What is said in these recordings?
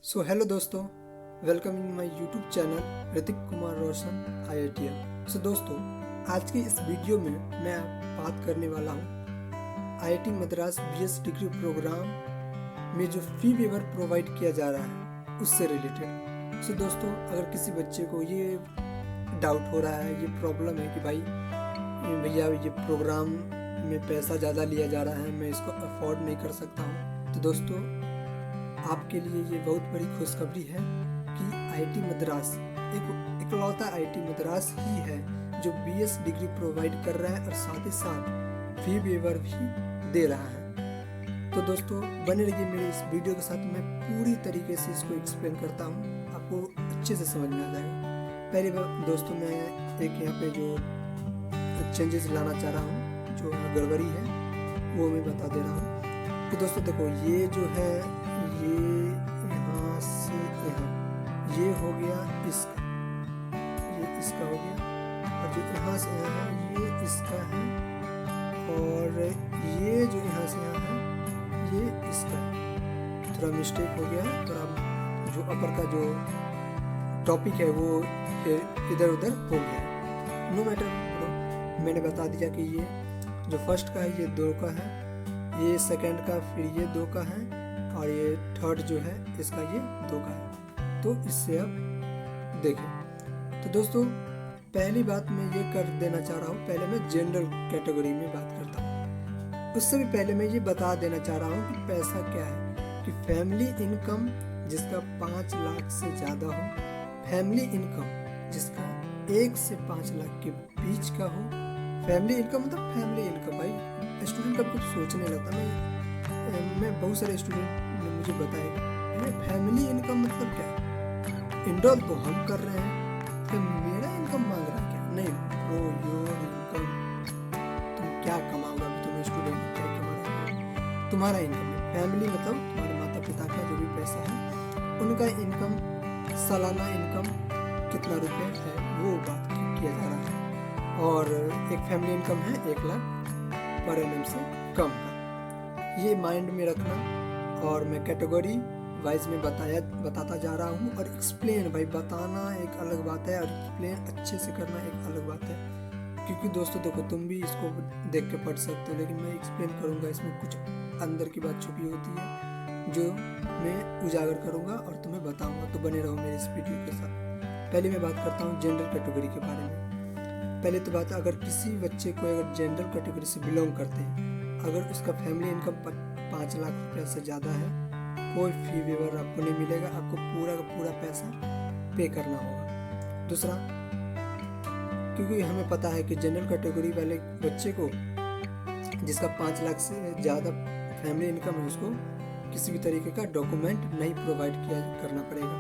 Hello दोस्तों, welcome in my YouTube channel Hrithik Kumar Roshan IITM। दोस्तों, आज की इस वीडियो में मैं बात करने वाला हूँ IIT Madras BS degree program में जो फी वेवर प्रोवाइड किया जा रहा है उससे रिलेटेड। दोस्तों, अगर किसी बच्चे को ये डाउट हो रहा है, ये प्रॉब्लम है कि भाई भैया ये प्रोग्राम में पैसा ज़्यादा लिया जा रहा है, मैं इसको अफोर्ड नहीं कर सकता हूँ, तो दोस्तों आपके लिए ये बहुत बड़ी खुशखबरी है कि IIT मद्रास इकलौता IIT मद्रास ही है जो BS डिग्री प्रोवाइड कर रहा है और साथ ही साथ फी वेवर भी दे रहा है। तो दोस्तों बने रहिए मेरे इस वीडियो के साथ, मैं पूरी तरीके से इसको एक्सप्लेन करता हूँ, आपको अच्छे से समझ में आ जाएगा। पहले दोस्तों मैं एक यहाँ पे जो चेंजेस लाना चाह रहा हूँ, जो गड़बड़ी है वो मैं बता दे रहा हूँ। तो दोस्तों देखो, ये जो है ये यहाँ से यहाँ ये हो गया इसका, ये इसका हो गया, और जो यहाँ से यहाँ है ये इसका है, और ये जो यहाँ से यहाँ है ये इसका है। थोड़ा मिस्टेक हो गया है, थोड़ा जो अपर का जो टॉपिक है वो इधर उधर हो गया। नो मैटर, मैंने बता दिया कि ये जो फर्स्ट का है ये 2 का है, ये सेकंड का फिर ये 2 का है, और ये थर्ड जो है इसका ये 2 का है। तो इससे अब देखें। तो दोस्तों पहली बात मैं ये कर देना चाह रहा हूँ, पहले मैं जनरल कैटेगरी में बात करता हूँ। उससे भी पहले मैं ये बता देना चाह रहा हूँ कि पैसा क्या है, कि फैमिली इनकम जिसका 5 लाख से ज़्यादा हो, फैमिली इनकम जिसका 1 से 5 लाख के बीच का हो। फैमिली इनकम मतलब फैमिली इनकम, भाई स्टूडेंट कब कुछ सोचने लगता है, मैं बहुत सारे स्टूडेंट ने मुझे बताया फैमिली इनकम मतलब क्या है, इनरोल तो हम कर रहे हैं, तो मेरा इनकम मांग रहा है क्या? नहीं ब्रो, योर इनकम, तुम क्या कमाओगे, तुम स्टूडेंट क्या कमा रहे हो, तुम्हारा इनकम है। फैमिली मतलब तुम्हारे माता पिता का जो भी पैसा है, उनका इनकम, सालाना इनकम कितना रुपये है वो बात किया जा रहा है। और एक फैमिली इनकम है 1 लाख पर एनम से कम का, ये माइंड में रखना। और मैं कैटेगरी वाइज में बताता जा रहा हूँ, और एक्सप्लेन, भाई बताना एक अलग बात है और एक्सप्लेन अच्छे से करना एक अलग बात है। क्योंकि दोस्तों देखो, तुम भी इसको देख के पढ़ सकते हो, लेकिन मैं एक्सप्लेन करूँगा, इसमें कुछ अंदर की बात छुपी होती है जो मैं उजागर करूँगा और तुम्हें बताऊँगा। तो बने रहो मेरे इस वीडियो के साथ। पहले मैं बात करता हूँ जनरल कैटेगरी के बारे में। पहले तो बात, अगर किसी बच्चे को अगर जनरल कैटेगरी से बिलोंग करते हैं, अगर उसका फैमिली इनकम 5 लाख रुपये से ज़्यादा है, कोई फी वेवर आपको नहीं मिलेगा, आपको पूरा का पूरा पैसा पे करना होगा। दूसरा, क्योंकि हमें पता है कि जनरल कैटेगरी वाले बच्चे को जिसका 5 लाख से ज़्यादा फैमिली इनकम है, उसको किसी भी तरीके का डॉक्यूमेंट नहीं प्रोवाइड किया करना पड़ेगा,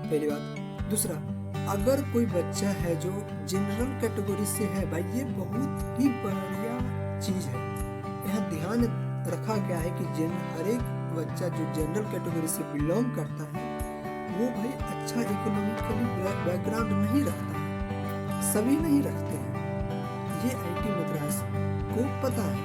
पहली बात। दूसरा, अगर कोई बच्चा है जो जनरल कैटेगरी से है, भाई ये बहुत ही बढ़िया चीज़ है। यहाँ ध्यान रखा गया है कि हर एक बच्चा जो जनरल कैटेगरी से बिलोंग करता है वो भाई अच्छा इकोनॉमिकली बैकग्राउंड नहीं रखता है, सभी नहीं रखते हैं। ये IIT मद्रास को पता है,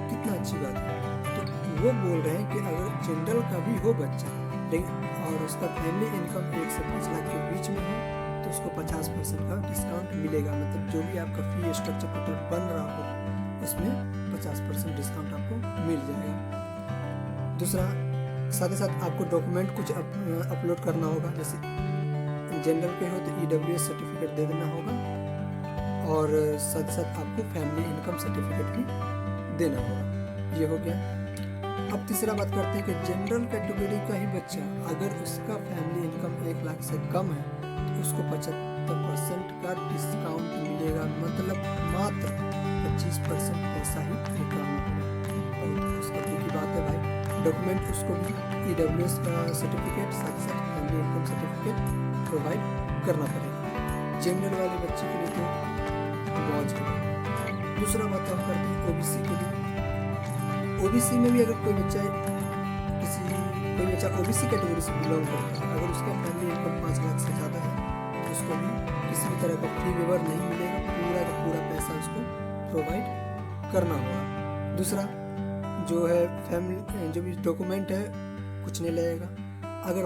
कितना अच्छी बात है। तो वो बोल रहे हैं कि अगर जनरल का भी हो बच्चा, लेकिन और उसका फैमिली इनकम 1 से 5 लाख के बीच में हो, तो उसको 50% का डिस्काउंट मिलेगा। मतलब जो भी आपका फी स्ट्रक्चर टोटल बन रहा हो उसमें 50% डिस्काउंट आपको मिल जाएगा। दूसरा, साथ ही साथ आपको डॉक्यूमेंट कुछ अपलोड करना होगा, जैसे जनरल के हो तो EWS सर्टिफिकेट दे देना होगा, और साथ ही साथ आपको फैमिली इनकम सर्टिफिकेट भी देना होगा। ये हो गया। अब तीसरा बात करते हैं कि जनरल कैटेगरी का ही बच्चा अगर उसका फैमिली इनकम 1 लाख से कम है तो उसको 75% का डिस्काउंट मिलेगा, मतलब मात्र 25% पैसा ही पे करना होगा। बहुत खुशखबरी की बात है भाई। डॉक्यूमेंट उसको भी EWS का सर्टिफिकेट, साथ ही साथ फैमिली इनकम सर्टिफिकेट प्रोवाइड करना पड़ेगा जनरल वाले बच्चे के लिए, तो मौज है। दूसरा बात हम करते हैं OBC के लिए। OBC में भी अगर कोई बच्चा OBC कैटेगरी से बिलोंग करता है, अगर उसका फैमिली इनकम 5 लाख से ज़्यादा है, तो उसको भी किसी भी तरह का फी वेवर नहीं मिलेगा, पूरा का पूरा पैसा उसको प्रोवाइड करना होगा। दूसरा जो है फैमिली जो भी डॉक्यूमेंट है कुछ नहीं लगेगा। अगर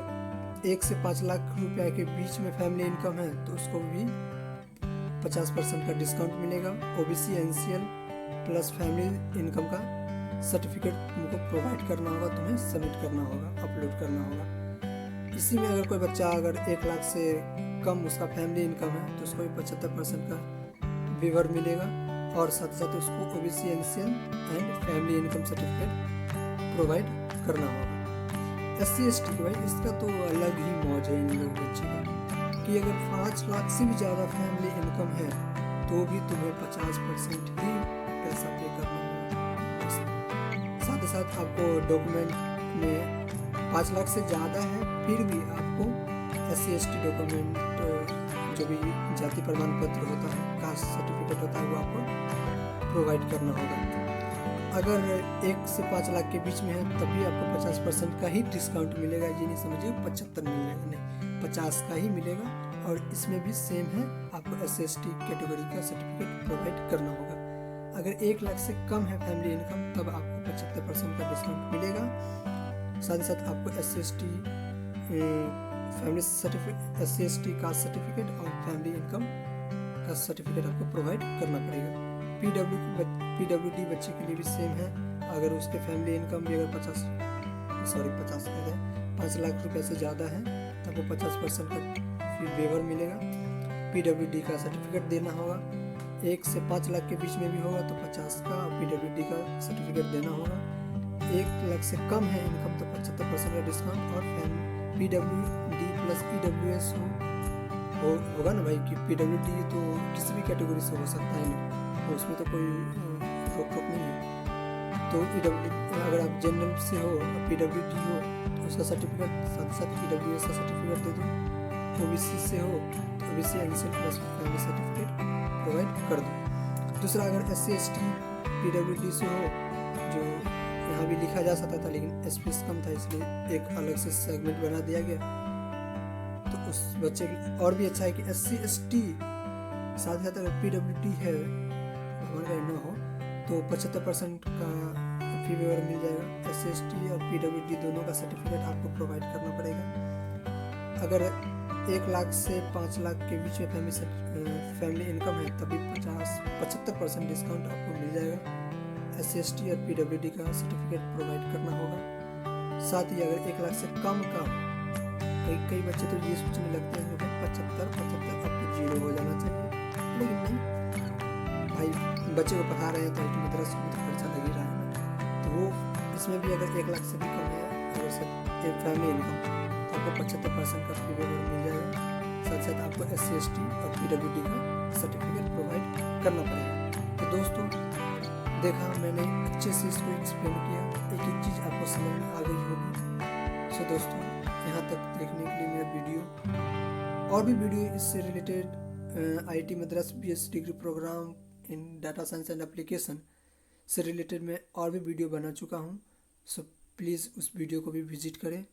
1 से 5 लाख रुपए के बीच में फैमिली इनकम है तो उसको भी 50% का डिस्काउंट मिलेगा। OBC NCL plus family income का सर्टिफिकेट तुमको प्रोवाइड करना होगा, तुम्हें सबमिट करना होगा, अपलोड करना होगा। इसी में अगर कोई बच्चा अगर 1 लाख से कम उसका फैमिली इनकम है तो उसको भी 75% का वेवर मिलेगा और साथ साथ उसको OBC NCL and family income certificate provide करना होगा। SC ST भाई इसका तो अलग ही मौज है इन लोग बच्चे का कि अगर 5 लाख से भी ज़्यादा फैमिली इनकम है तो भी तुम्हें 50% ही पैसा पे करना होगा। साथ ही साथ आपको डॉक्यूमेंट में 5 लाख से ज़्यादा है फिर भी आपको SC ST डॉक्यूमेंट जो भी जाति प्रमाण पत्र होता है, कास्ट सर्टिफिकेट होता है, वो आपको प्रोवाइड करना होगा। अगर 1 से 5 लाख के बीच में है तभी आपको 50% का ही डिस्काउंट मिलेगा। ये नहीं समझिए 75 मिलेगा, नहीं 50 का ही मिलेगा। और इसमें भी सेम है, आपको SC ST कैटेगरी का सर्टिफिकेट प्रोवाइड करना होगा। अगर 1 लाख से कम है फैमिली इनकम तब आपको 75% का डिस्काउंट मिलेगा। साथ ही साथ आपको SC ST family certificate, SC ST caste certificate और फैमिली इनकम का सर्टिफिकेट आपको प्रोवाइड करना पड़ेगा। PWD बच्चे के लिए भी सेम है। अगर उसके फैमिली इनकम भी अगर 5 लाख रुपए से ज़्यादा है तब वो 50% का वेवर मिलेगा। PWD का सर्टिफिकेट देना होगा। 1 से 5 लाख के बीच में भी होगा तो 50 का PWD का सर्टिफिकेट देना होगा। 1 लाख से कम है इनकम तो 75% का डिस्काउंट और PWD प्लस EWS होगा ना भाई कि PWD तो किसी भी कैटेगरी से हो सकता है ना, उसमें तो कोई रोक टोक नहीं है। तो अगर आप जनरल से हो PWD हो तो उसका सर्टिफिकेट साथ साथ EWS का सर्टिफिकेट दे दो। OBC से हो तो OBC NCL plus family certificate provide कर दो। दूसरा अगर SC ST PWD से हो, जो यहाँ भी लिखा जा सकता था लेकिन स्पेस कम था इसलिए एक अलग से सेगमेंट बना दिया गया, तो उस बच्चे के और भी अच्छा है कि SC ST साथ साथ अगर PWD है हमारे ना हो तो 75% का फी वेवर मिल जाएगा। SC ST और PWD दोनों का सर्टिफिकेट आपको प्रोवाइड करना पड़ेगा। अगर 1 लाख से 5 लाख के बीच में फैमिली इनकम है तभी 75% डिस्काउंट आपको मिल जाएगा। SC ST और PWD का सर्टिफिकेट प्रोवाइड करना होगा। साथ ही अगर 1 लाख से कम का, कई बच्चे तो ये सोचने लगते हैं कि 75 आपको 0 हो जाना चाहिए, लेकिन नहीं भाई, बच्चे को पढ़ा रहे हैं तो IIT मद्रास में तो खर्चा लग ही रहा है ना। तो वो इसमें भी अगर 1 लाख से भी कम है अगर एक फैमिली इनकम तो आपको 75% का फी वेवर मिल जाएगा। साथ साथ आपको SC ST और PWD का सर्टिफिकेट प्रोवाइड करना पड़ेगा। तो दोस्तों देखा मैंने अच्छे से इसको एक्सप्लेन किया, एक एक चीज़ आपको समझ में आ गई होगी। सो दोस्तों यहाँ तक देखने के लिए मेरा वीडियो और भी वीडियो इससे related IIT Madras BSc degree program in data science and application से रिलेटेड मैं और भी वीडियो बना चुका हूँ। सो प्लीज़ उस वीडियो को भी विजिट करें।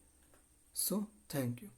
So thank you.